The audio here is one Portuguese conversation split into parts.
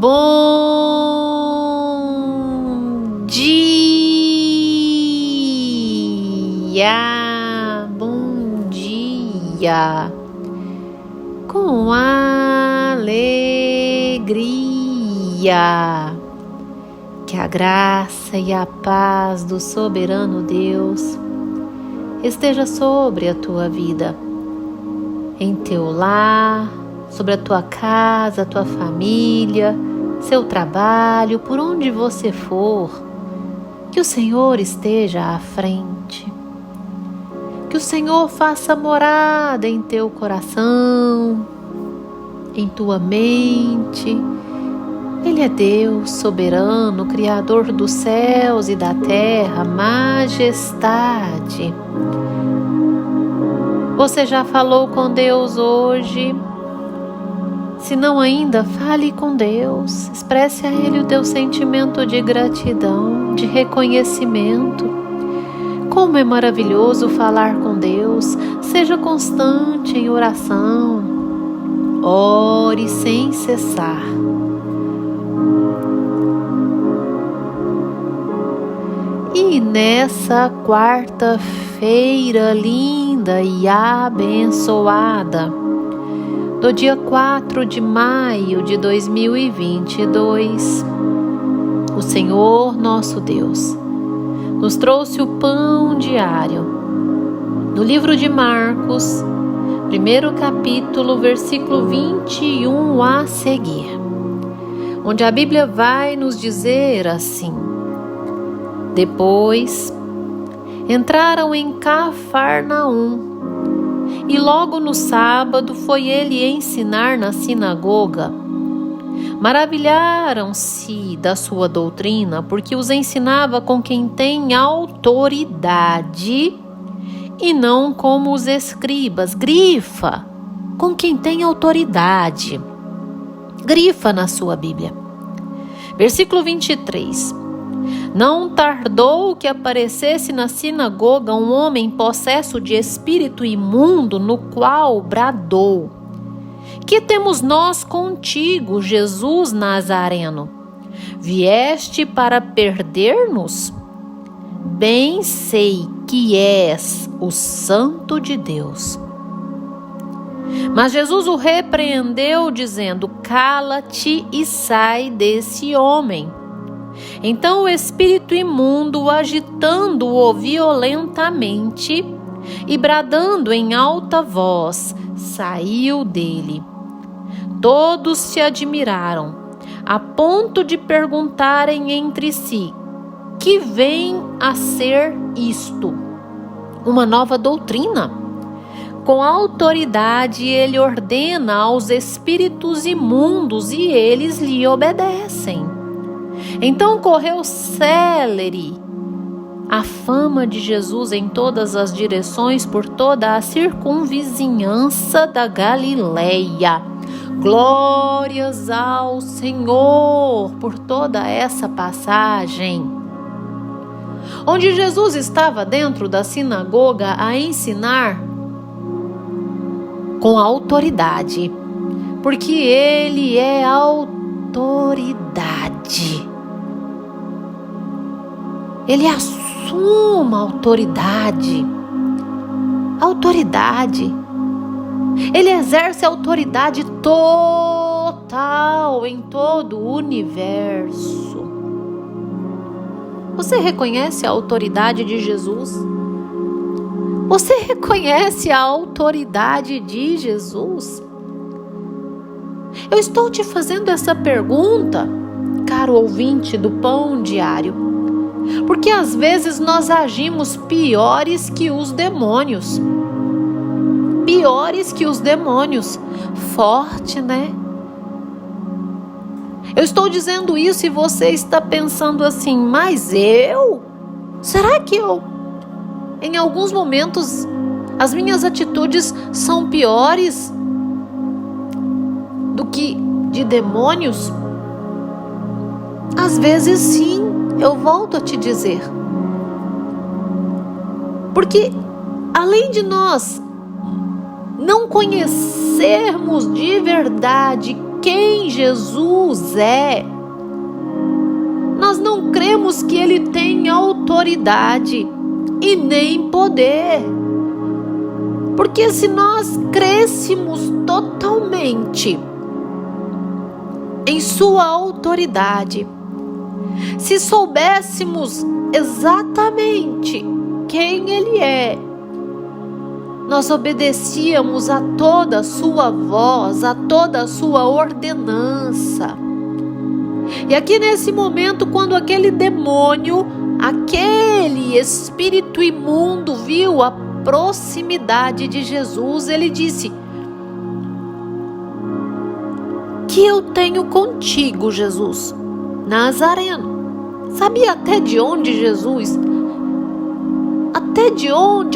Bom dia, bom dia, com alegria, que a graça e a paz do soberano Deus esteja sobre a tua vida, em teu lar, sobre a tua casa, a tua família, seu trabalho, por onde você for, que o Senhor esteja à frente, que o Senhor faça morada em teu coração, em tua mente. Ele é Deus soberano, Criador dos céus e da terra, majestade. Você já falou com Deus hoje? Se não ainda, fale com Deus. Expresse a Ele o teu sentimento de gratidão, de reconhecimento. Como é maravilhoso falar com Deus. Seja constante em oração. Ore sem cessar. E nessa quarta-feira linda e abençoada, do dia 4 de maio de 2022, o Senhor nosso Deus nos trouxe o pão diário no livro de Marcos, 1º capítulo, versículo 21 a seguir, onde a Bíblia vai nos dizer assim: Depois entraram em Cafarnaum, e logo no sábado foi ele ensinar na sinagoga. Maravilharam-se da sua doutrina, porque os ensinava com quem tem autoridade e não como os escribas. Grifa, com quem tem autoridade. Grifa na sua Bíblia. Versículo 23. Não tardou que aparecesse na sinagoga um homem possesso de espírito imundo, no qual bradou: Que temos nós contigo, Jesus Nazareno? Vieste para perder-nos? Bem sei que és o Santo de Deus. Mas Jesus o repreendeu, dizendo: Cala-te e sai desse homem. Então o espírito imundo, agitando-o violentamente e bradando em alta voz, saiu dele. Todos se admiraram, a ponto de perguntarem entre si: Que vem a ser isto? Uma nova doutrina? Com autoridade ele ordena aos espíritos imundos e eles lhe obedecem. Então correu célere a fama de Jesus em todas as direções, por toda a circunvizinhança da Galileia. Glórias ao Senhor por toda essa passagem, onde Jesus estava dentro da sinagoga a ensinar com autoridade, porque ele é autoridade. Ele assume autoridade. Ele exerce autoridade total em todo o universo. Você reconhece a autoridade de Jesus? Você reconhece a autoridade de Jesus? Eu estou te fazendo essa pergunta, caro ouvinte do Pão Diário, porque às vezes nós agimos piores que os demônios. Forte, né? Eu estou dizendo isso e você está pensando assim: mas eu? Será que eu? Em alguns momentos, as minhas atitudes são piores do que de demônios? Às vezes sim, eu volto a te dizer. Porque além de nós não conhecermos de verdade quem Jesus é, nós não cremos que Ele tem autoridade e nem poder. Porque se nós crêssemos totalmente em Sua autoridade, se soubéssemos exatamente quem Ele é, nós obedecíamos a toda a Sua voz, a toda a Sua ordenança. E aqui nesse momento, quando aquele demônio, aquele espírito imundo viu a proximidade de Jesus, ele disse: que eu tenho contigo, Jesus Nazareno. Sabia até de onde Jesus,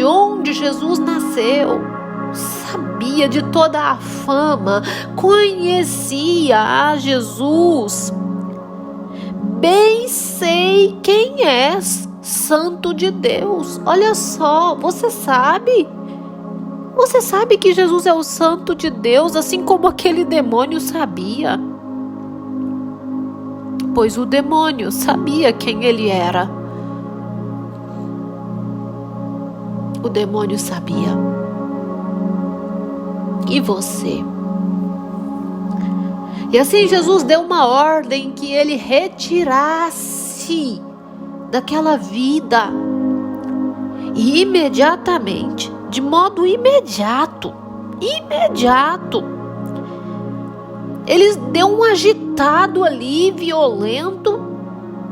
onde Jesus nasceu. Sabia de toda a fama, conhecia a Jesus. Bem sei quem és, Santo de Deus. Olha só, você sabe que Jesus é o Santo de Deus, assim como aquele demônio sabia. Pois o demônio sabia quem ele era. O demônio sabia. E você? E assim Jesus deu uma ordem que ele retirasse daquela vida. E imediatamente, de modo imediato, ele deu um agitado ali, violento,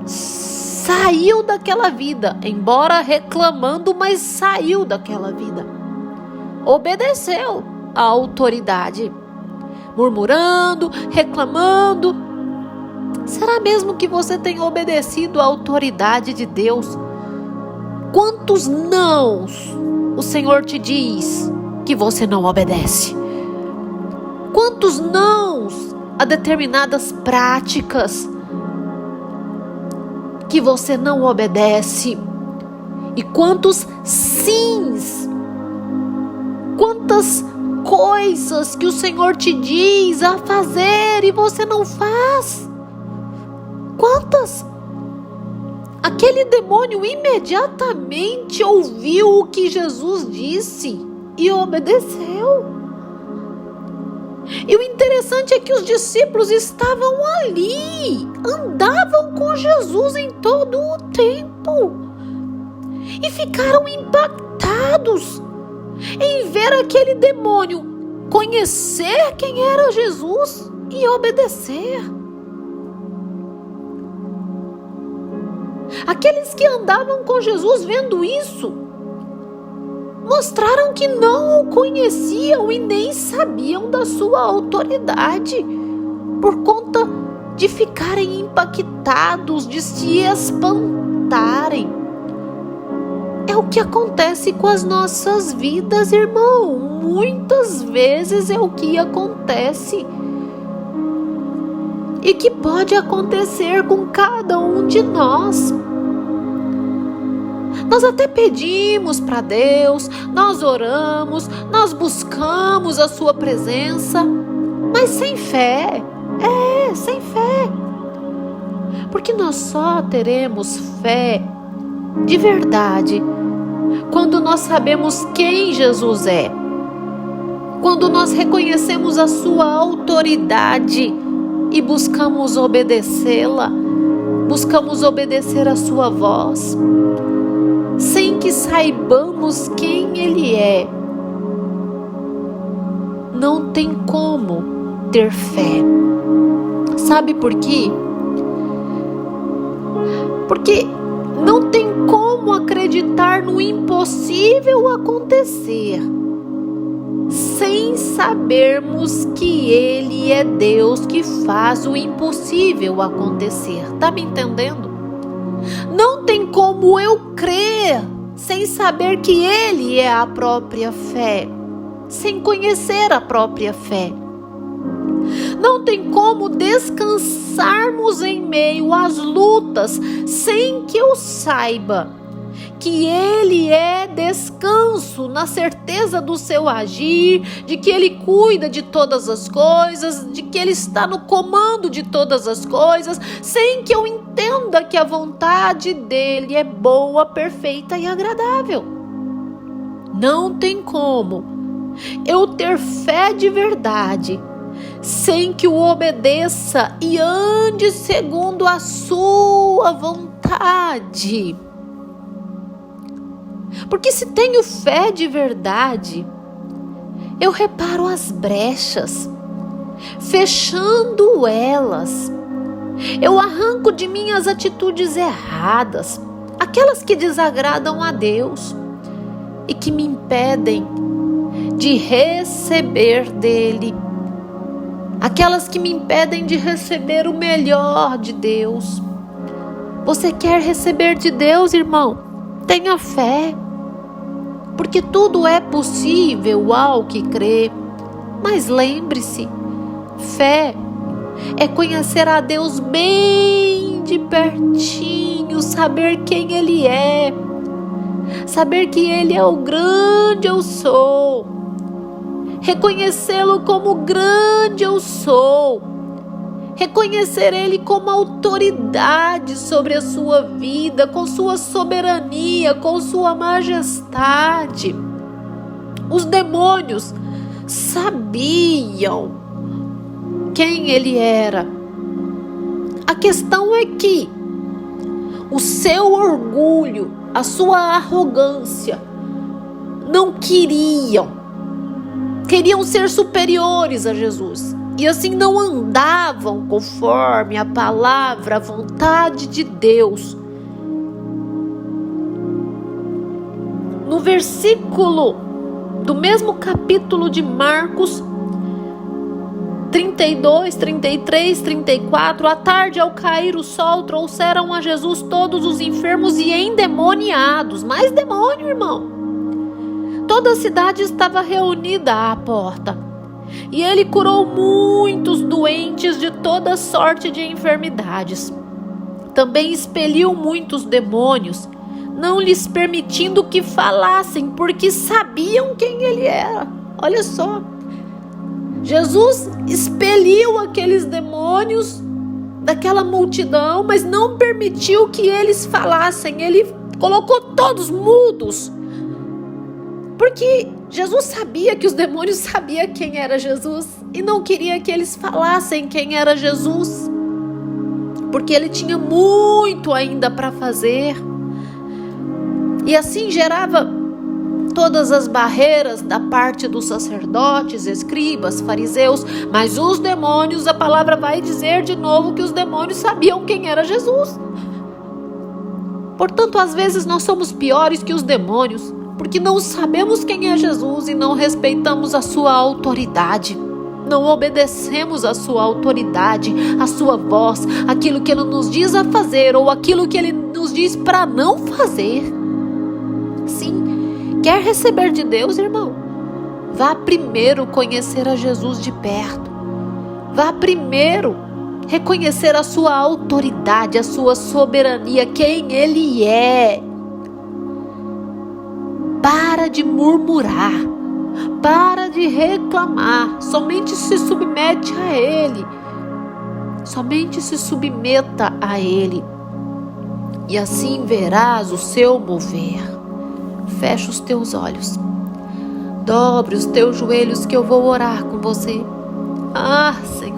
saiu daquela vida, embora reclamando, mas saiu daquela vida. Obedeceu à autoridade, murmurando, reclamando. Será mesmo que você tem obedecido à autoridade de Deus? Quantos nãos o Senhor te diz que você não obedece? Quantos nãos a determinadas práticas que você não obedece? E quantos sims? Quantas coisas que o Senhor te diz a fazer e você não faz? Quantas? Aquele demônio imediatamente ouviu o que Jesus disse e obedeceu. E o interessante é que os discípulos estavam ali, andavam com Jesus em todo o tempo e ficaram impactados em ver aquele demônio conhecer quem era Jesus e obedecer. Aqueles que andavam com Jesus vendo isso, mostraram que não o conheciam e nem sabiam da sua autoridade, por conta de ficarem impactados, de se espantarem. É o que acontece com as nossas vidas, irmão. Muitas vezes é o que acontece. E que pode acontecer com cada um de nós. Nós até pedimos para Deus, nós oramos, nós buscamos a sua presença, mas sem fé. Sem fé. Porque nós só teremos fé de verdade quando nós sabemos quem Jesus é, quando nós reconhecemos a sua autoridade e buscamos obedecê-la, buscamos obedecer a sua voz, sem que saibamos quem Ele é. Não tem como ter fé. Sabe por quê? Porque não tem como acreditar no impossível acontecer sem sabermos que Ele é Deus que faz o impossível acontecer. Tá me entendendo? Não tem como eu crer sem saber que Ele é a própria fé, sem conhecer a própria fé. Não tem como descansarmos em meio às lutas sem que eu saiba que Ele é descanso, na certeza do seu agir, de que Ele cuida de todas as coisas, de que Ele está no comando de todas as coisas, sem que eu entenda que a vontade dEle é boa, perfeita e agradável. Não tem como eu ter fé de verdade sem que o obedeça e ande segundo a sua vontade. Porque se tenho fé de verdade, eu reparo as brechas, fechando elas. Eu arranco de mim as atitudes erradas, aquelas que desagradam a Deus e que me impedem de receber dele, aquelas que me impedem de receber o melhor de Deus. Você quer receber de Deus, irmão? Tenha fé, porque tudo é possível ao que crê. Mas lembre-se, fé é conhecer a Deus bem de pertinho, saber quem Ele é, saber que Ele é o grande eu sou, reconhecê-lo como grande eu sou, reconhecer Ele como autoridade sobre a sua vida, com sua soberania, com sua majestade. Os demônios sabiam quem Ele era. A questão é que o seu orgulho, a sua arrogância, não queriam ser superiores a Jesus. E assim não andavam conforme a palavra, a vontade de Deus. No versículo do mesmo capítulo de Marcos 32, 33, 34, à tarde ao cair o sol, trouxeram a Jesus todos os enfermos e endemoniados. Mais demônio, irmão. Toda a cidade estava reunida à porta. E ele curou muitos doentes de toda sorte de enfermidades. Também expeliu muitos demônios, não lhes permitindo que falassem, porque sabiam quem ele era. Olha só. Jesus expeliu aqueles demônios daquela multidão, mas não permitiu que eles falassem. Ele colocou todos mudos. Porque Jesus sabia que os demônios sabiam quem era Jesus e não queria que eles falassem quem era Jesus, porque ele tinha muito ainda para fazer. E assim gerava todas as barreiras da parte dos sacerdotes, escribas, fariseus. Mas os demônios, a palavra vai dizer de novo que os demônios sabiam quem era Jesus. Portanto, às vezes nós somos piores que os demônios, porque não sabemos quem é Jesus e não respeitamos a sua autoridade. Não obedecemos a sua autoridade, a sua voz, aquilo que ele nos diz a fazer ou aquilo que ele nos diz para não fazer. Sim, quer receber de Deus, irmão? Vá primeiro conhecer a Jesus de perto. Vá primeiro reconhecer a sua autoridade, a sua soberania, quem ele é. Para de murmurar, para de reclamar, somente se submete a Ele, somente se submeta a Ele, e assim verás o seu mover. Fecha os teus olhos, dobre os teus joelhos que eu vou orar com você. Ah, Senhor.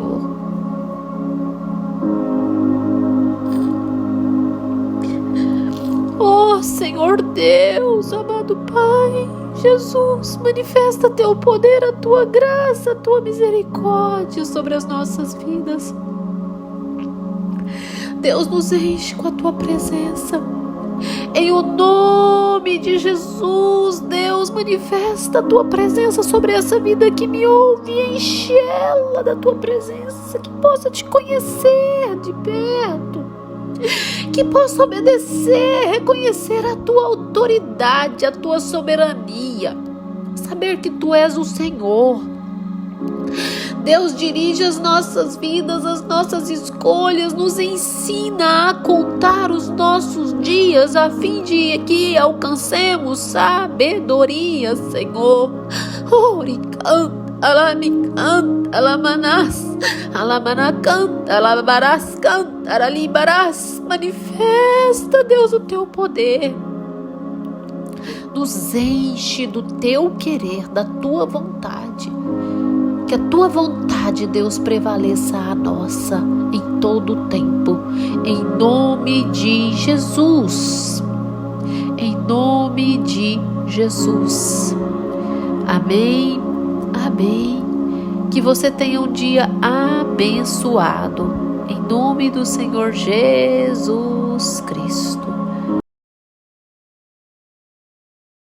Oh, Senhor Deus, amado Pai, Jesus, manifesta teu poder, a tua graça, a tua misericórdia sobre as nossas vidas. Deus, nos enche com a tua presença. Em o nome de Jesus, Deus, manifesta a tua presença sobre essa vida que me ouve e enche ela da tua presença, que possa te conhecer de perto, que possa obedecer, reconhecer a tua autoridade, a tua soberania, saber que tu és o Senhor. Deus, dirige as nossas vidas, as nossas escolhas, nos ensina a contar os nossos dias a fim de que alcancemos sabedoria, Senhor. Alamicanta, alamanás, alamanacanta, alabarás, canta, alalibarás. Manifesta, Deus, o teu poder. Nos enche do teu querer, da tua vontade. Que a tua vontade, Deus, prevaleça a nossa em todo o tempo. Em nome de Jesus. Em nome de Jesus. Amém. Amém. Que você tenha um dia abençoado. Em nome do Senhor Jesus Cristo.